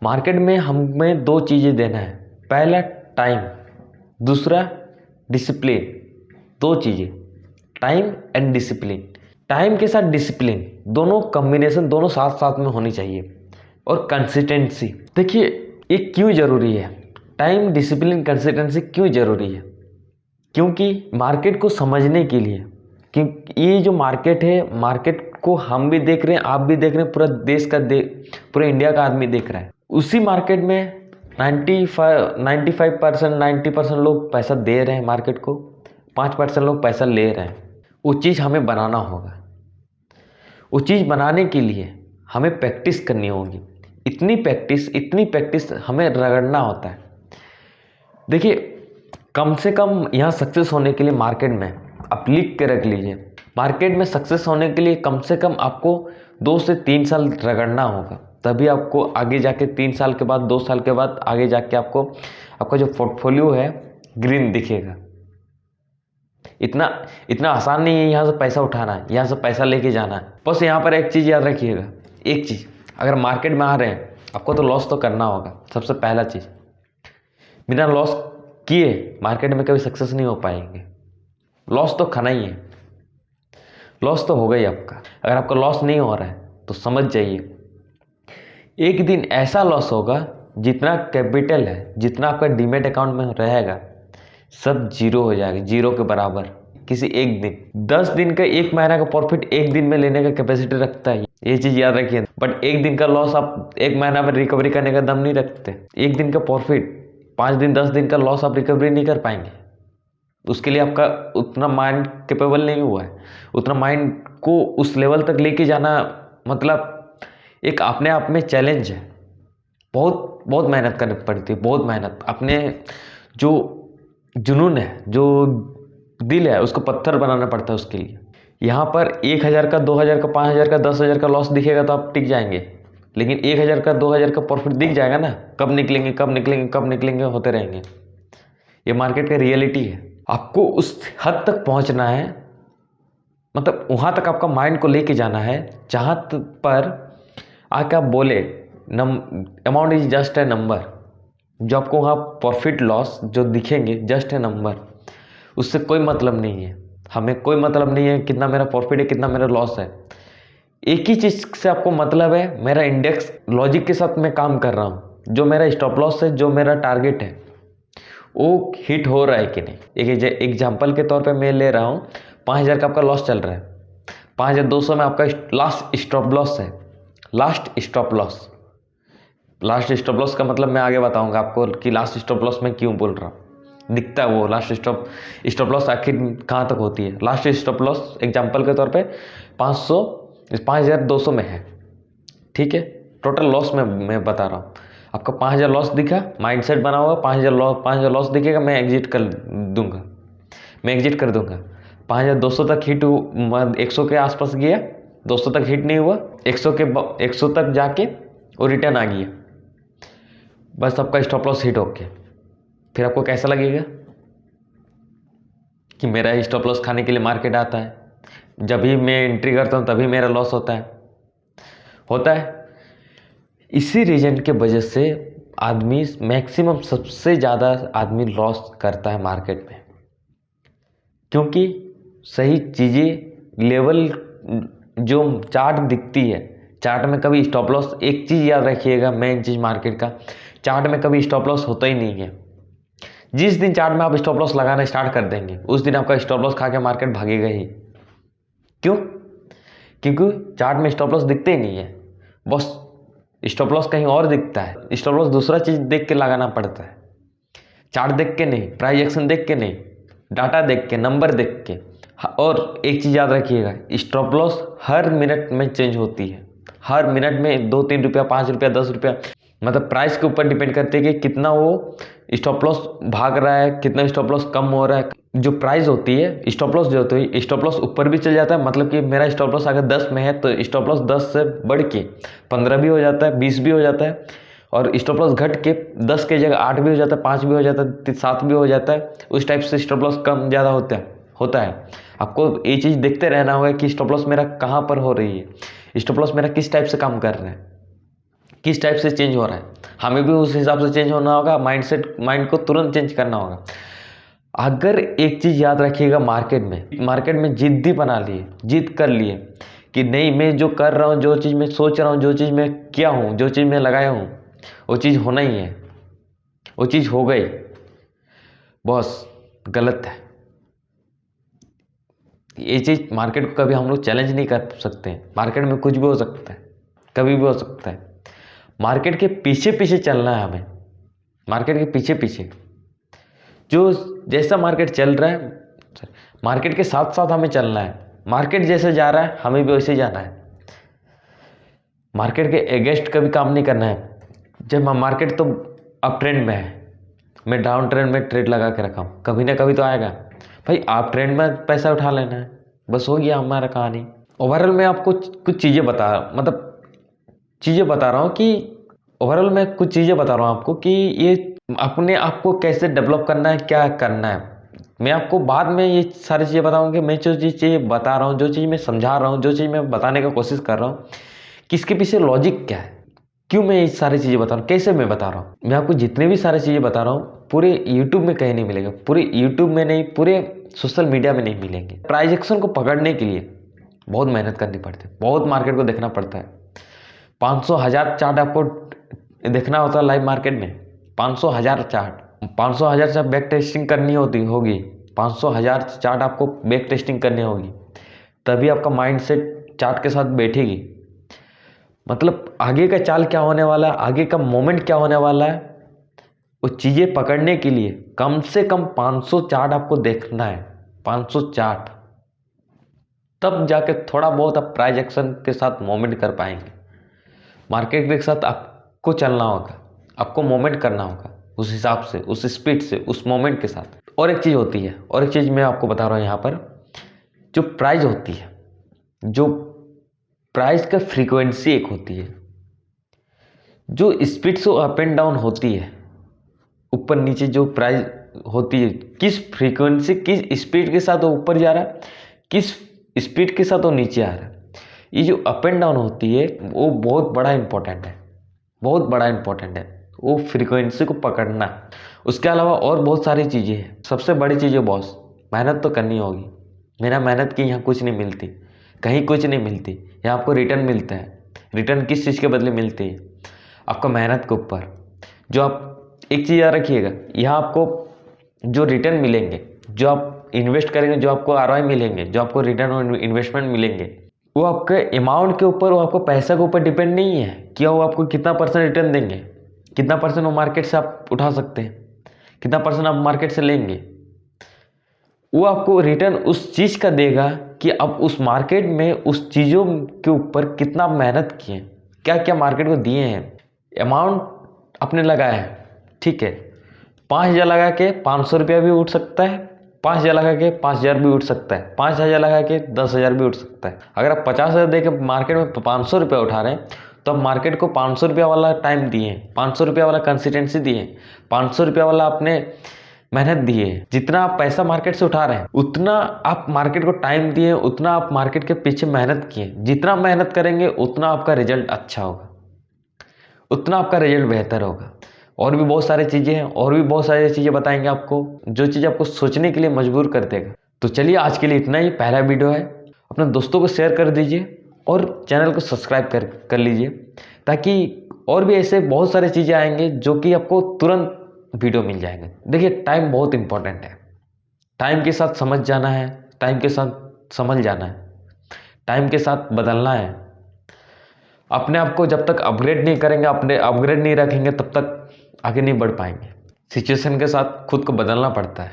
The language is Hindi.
मार्केट में हमें दो चीज़ें देना है, पहला टाइम, दूसरा डिसिप्लिन। दो चीज़ें, टाइम एंड डिसिप्लिन। टाइम के साथ डिसिप्लिन, दोनों कॉम्बिनेशन दोनों साथ साथ में होनी चाहिए, और कंसिस्टेंसी। देखिए ये क्यों ज़रूरी है, टाइम, डिसिप्लिन, कंसिस्टेंसी क्यों ज़रूरी है? क्योंकि मार्केट को समझने के लिए, क्योंकि ये जो मार्केट है, मार्केट को हम भी देख रहे हैं, आप भी देख रहे हैं, पूरा देश का पूरे इंडिया का आदमी देख रहा है। उसी मार्केट में 95% 90% लोग पैसा दे रहे हैं मार्केट को, 5% लोग पैसा ले रहे हैं। वो चीज़ हमें बनाना होगा। वो चीज़ बनाने के लिए हमें प्रैक्टिस करनी होगी। इतनी प्रैक्टिस हमें रगड़ना होता है। देखिए कम से कम यहाँ सक्सेस होने के लिए मार्केट में आप लिख के रख लीजिए, मार्केट में सक्सेस होने के लिए कम से कम आपको 2 से 3 साल रगड़ना होगा, तभी आपको आगे जाके 3 साल के बाद, 2 साल के बाद आगे जाके आपको आपका जो पोर्टफोलियो है ग्रीन दिखेगा। इतना आसान नहीं है यहाँ से पैसा उठाना है, यहाँ से पैसा लेके जाना है। बस यहाँ पर एक चीज़ याद रखिएगा, एक चीज़, अगर मार्केट में आ रहे हैं आपको तो लॉस तो करना होगा। सबसे पहला चीज़, बिना लॉस किए मार्केट में कभी सक्सेस नहीं हो पाएंगे। लॉस तो खाना ही है, लॉस तो होगा ही आपका। अगर आपका लॉस नहीं हो रहा है तो समझ जाइए एक दिन ऐसा लॉस होगा, जितना कैपिटल है, जितना आपका डीमेट अकाउंट में रहेगा, सब जीरो हो जाएगा, जीरो के बराबर। किसी एक दिन 10 दिन का, 1 महीना का प्रॉफिट एक दिन में लेने का कैपेसिटी रखता है, ये चीज़ याद रखिए। बट एक दिन का लॉस आप 1 महीना में रिकवरी करने का दम नहीं रखते। एक दिन का प्रॉफिट 5 दिन 10 दिन का लॉस आप रिकवरी नहीं कर पाएंगे। उसके लिए आपका उतना माइंड कैपेबल नहीं हुआ है, उतना माइंड को उस लेवल तक लेके जाना, मतलब एक अपने आप में चैलेंज है। बहुत बहुत मेहनत करनी पड़ती है, बहुत मेहनत। अपने जो जुनून है, जो दिल है, उसको पत्थर बनाना पड़ता है उसके लिए। यहाँ पर 1,000 का, 2,000 का, 5,000 का, 10,000 का लॉस दिखेगा तो आप टिक जाएंगे, लेकिन 1,000 का, 2,000 का प्रॉफिट दिख जाएगा ना, कब निकलेंगे कब निकलेंगे कब निकलेंगे होते रहेंगे। ये मार्केट का रियलिटी है। आपको उस हद तक पहुँचना है, मतलब वहाँ तक आपका माइंड को लेके जाना है जहाँ पर आके आप बोले amount is just a number. जो आपको वहाँ प्रॉफिट लॉस जो दिखेंगे जस्ट ए नंबर, उससे कोई मतलब नहीं है। हमें कोई मतलब नहीं है कितना मेरा प्रॉफिट है, कितना मेरा लॉस है। एक ही चीज़ से आपको मतलब है, मेरा इंडेक्स लॉजिक के साथ मैं काम कर रहा हूँ। जो मेरा स्टॉप लॉस है, जो मेरा टारगेट है, वो हिट हो रहा है कि नहीं। एक एग्जाम्पल के तौर पे मैं ले रहा हूँ, 5,000 का आपका लॉस चल रहा है, 5,200 में आपका लास्ट स्टॉप लॉस है। Last stop loss, last stop loss का मतलब मैं आगे बताऊंगा आपको कि लास्ट स्टॉप लॉस मैं क्यों बोल रहा हूँ। दिखता है वो लास्ट स्टॉप लॉस आखिर कहाँ तक होती है। लास्ट स्टॉप लॉस एग्जांपल के तौर पे 5,200 में है, ठीक है। टोटल लॉस में मैं बता रहा हूँ। आपका 5,000 लॉस दिखा, माइंडसेट बना हुआ, 5,000 लॉस दिखेगा, मैं एग्जिट कर दूंगा, मैं एग्जिट कर दूंगा। 5,200 तक हिट 100 के आसपास गया, 200 तक हिट नहीं हुआ, 100 तक जाके वो रिटर्न आ गया, बस आपका स्टॉप लॉस हिट हो गया। फिर आपको कैसा लगेगा कि मेरा स्टॉप लॉस खाने के लिए मार्केट आता है, जब भी मैं एंट्री करता हूँ तभी मेरा लॉस होता है। इसी रीजन के वजह से आदमी मैक्सिमम, सबसे ज़्यादा आदमी लॉस करता है मार्केट में, क्योंकि सही चीज़ें लेवल जो चार्ट दिखती है, चार्ट में कभी स्टॉप लॉस, एक चीज़ याद रखिएगा, मेन चीज़ मार्केट का, चार्ट में कभी स्टॉप लॉस होता ही नहीं है। जिस दिन चार्ट में आप स्टॉप लॉस लगाना स्टार्ट कर देंगे, उस दिन आपका स्टॉप लॉस खा के मार्केट भागेगा ही। क्यों? क्योंकि चार्ट में स्टॉप लॉस दिखते ही नहीं है, बस स्टॉप लॉस कहीं और दिखता है। स्टॉप लॉस दूसरा चीज़ देख के लगाना पड़ता है, चार्ट देख के नहीं, प्राइस एक्शन देख के नहीं, डाटा देख के, नंबर देख के। और एक चीज़ याद रखिएगा, स्टॉप लॉस हर मिनट में चेंज होती है, हर मिनट में 2-3 रुपया, 5 रुपया, 10 रुपया, मतलब प्राइस के ऊपर डिपेंड करते हैं कि कितना वो स्टॉप लॉस भाग रहा है, कितना स्टॉप लॉस कम हो रहा है। जो प्राइस होती है, स्टॉप लॉस जो होती है, स्टॉप लॉस ऊपर भी चल जाता है, मतलब कि मेरा स्टॉप लॉस अगर 10 में है तो स्टॉप लॉस 10 से बढ़ के 15 भी हो जाता है, 20 भी हो जाता है, और स्टॉप लॉस घट के 10 के जगह 8 भी हो जाता है, 5 भी हो जाता है, 7 भी हो जाता है। उस टाइप से स्टॉप लॉस कम ज़्यादा होता है। आपको ये चीज़ देखते रहना होगा कि स्टॉप लॉस मेरा कहाँ पर हो रही है, स्टॉप लॉस मेरा किस टाइप से काम कर रहा है, किस टाइप से चेंज हो रहा है, हमें भी उस हिसाब से चेंज होना होगा। माइंड को तुरंत चेंज करना होगा। अगर एक चीज़ याद रखिएगा, मार्केट में जिद्दी बना लिए, जिद कर लिए कि नहीं, मैं जो कर रहा हूँ, जो चीज़ मैं सोच रहा हूँ, जो चीज़ मैं किया हूँ, जो चीज़ मैं लगाया हूँ, वो चीज़ होना ही है, वो चीज़ हो गई, बॉस गलत है। ये चीज़ मार्केट को कभी हम लोग चैलेंज नहीं कर सकते हैं। मार्केट में कुछ भी हो सकता है, कभी भी हो सकता है। मार्केट के पीछे पीछे चलना है हमें, मार्केट के पीछे पीछे, जो जैसा मार्केट चल रहा है, मार्केट के साथ साथ हमें चलना है। मार्केट जैसे जा रहा है, हमें भी वैसे ही जाना है। मार्केट के अगेंस्ट कभी काम नहीं करना है। जब मार्केट तो अप ट्रेंड में है, मैं डाउन ट्रेंड में ट्रेड लगा के रखा हूँ, कभी ना कभी तो आएगा भाई। आप ट्रेंड में पैसा उठा लेना है, बस हो गया हमारा कहानी। ओवरऑल मैं आपको कुछ चीज़ें बता रहा हूँ कि ओवरऑल मैं कुछ चीज़ें बता रहा हूँ आपको कि ये अपने आप को कैसे डेवलप करना है, क्या करना है। मैं आपको बाद में ये सारी चीज़ें बताऊँगी। मैं जो चीज़ें बता रहा हूँ, जो चीज़ मैं समझा रहा हूँ, जो चीज़ मैं बताने का कोशिश कर रहा हूँ, कि इसके पीछे लॉजिक क्या है, क्यों मैं ये सारी चीज़ें बता रहा हूँ, कैसे मैं बता रहा हूँ। मैं आपको जितने भी सारी चीज़ें बता रहा हूँ, पूरे यूट्यूब में कहीं नहीं मिलेगा, पूरे यूट्यूब में नहीं, पूरे सोशल मीडिया में नहीं मिलेंगे। प्राइस एक्शन को पकड़ने के लिए बहुत मेहनत करनी पड़ती है, बहुत मार्केट को देखना पड़ता है। 500,000 चार्ट आपको देखना होता है लाइव मार्केट में। 500,000 चार्ट बैक टेस्टिंग करनी होगी। 500,000 चार्ट आपको बैक टेस्टिंग करनी होगी, तभी आपका माइंड सेट चार्ट के साथ बैठेगी। मतलब आगे का चाल क्या होने वाला है, आगे का मोमेंट क्या होने वाला है, वो चीज़ें पकड़ने के लिए कम से कम 500 चार्ट आपको देखना है। 500 चार्ट, तब जाके थोड़ा बहुत आप प्राइस एक्शन के साथ मोमेंट कर पाएंगे। मार्केट के साथ आपको चलना होगा, आपको मोमेंट करना होगा उस हिसाब से, उस स्पीड से, उस मोमेंट के साथ। और एक चीज़ होती है, और एक चीज़ मैं आपको बता रहा हूँ यहाँ पर, जो प्राइस होती है, जो प्राइस का फ्रीक्वेंसी एक होती है, जो स्पीड से अप एंड डाउन होती है, ऊपर नीचे जो प्राइस होती है, किस फ्रीक्वेंसी, किस स्पीड के साथ वो ऊपर जा रहा है, किस स्पीड के साथ वो नीचे आ रहा है, ये जो अप एंड डाउन होती है, वो बहुत बड़ा इंपॉर्टेंट है, बहुत बड़ा इंपॉर्टेंट है वो फ्रीक्वेंसी को पकड़ना। उसके अलावा और बहुत सारी चीज़ें हैं। सबसे बड़ी चीज़ है बॉस, मेहनत तो करनी होगी। बिना मेहनत की यहाँ कुछ नहीं मिलती, कहीं कुछ नहीं मिलती। यहाँ आपको रिटर्न मिलता है। रिटर्न किस चीज़ के बदले मिलती है? आपको मेहनत के ऊपर। जो आप एक चीज़ याद रखिएगा, यहाँ आपको जो रिटर्न मिलेंगे, जो आप इन्वेस्ट करेंगे, जो आपको आरओआई मिलेंगे, जो आपको रिटर्न ऑन इन्वेस्टमेंट मिलेंगे, वो आपके अमाउंट के ऊपर, वो आपको पैसा के ऊपर डिपेंड नहीं है कि वो आपको कितना % रिटर्न देंगे, कितना % वो मार्केट से आप उठा सकते हैं, कितना % आप मार्केट से लेंगे। वो आपको रिटर्न उस चीज़ का देगा कि आप उस मार्केट में उस चीज़ों के ऊपर कितना मेहनत किए, क्या क्या मार्केट को दिए हैं। अमाउंट आपने लगाया है, ठीक है, 5,000 लगा के 500 रुपया भी उठ सकता है, 5,000 लगा के 5,000 भी उठ सकता है, 5,000 लगा के 10,000 भी उठ सकता है। अगर आप 50,000 दे के मार्केट में 500 रुपया उठा रहे हैं, तो आप मार्केट को 500 रुपया वाला टाइम दिए, 500 रुपया वाला कंसिस्टेंसी दिए, 500 रुपया वाला आपने मेहनत दी है। जितना आप पैसा मार्केट से उठा रहे हैं, उतना आप मार्केट को टाइम दिए, उतना आप मार्केट के पीछे मेहनत किए। जितना मेहनत करेंगे उतना आपका रिजल्ट अच्छा होगा, उतना आपका रिजल्ट बेहतर होगा। और भी बहुत सारी चीज़ें हैं, और भी बहुत सारी चीज़ें बताएंगे आपको, जो चीज़ आपको सोचने के लिए मजबूर कर देगा। तो चलिए आज के लिए इतना ही, पहला वीडियो है। अपने दोस्तों को शेयर कर दीजिए और चैनल को सब्सक्राइब कर लीजिए, ताकि और भी ऐसे बहुत सारी चीज़ें आएंगे जो कि आपको तुरंत वीडियो मिल जाएंगे। देखिए, टाइम बहुत इंपॉर्टेंट है। टाइम के साथ समझ जाना है, टाइम के साथ समझ जाना है, टाइम के साथ बदलना है। अपने आप को जब तक अपग्रेड नहीं करेंगे, अपने अपग्रेड नहीं रखेंगे, तब तक आगे नहीं बढ़ पाएंगे। सिचुएशन के साथ खुद को बदलना पड़ता है।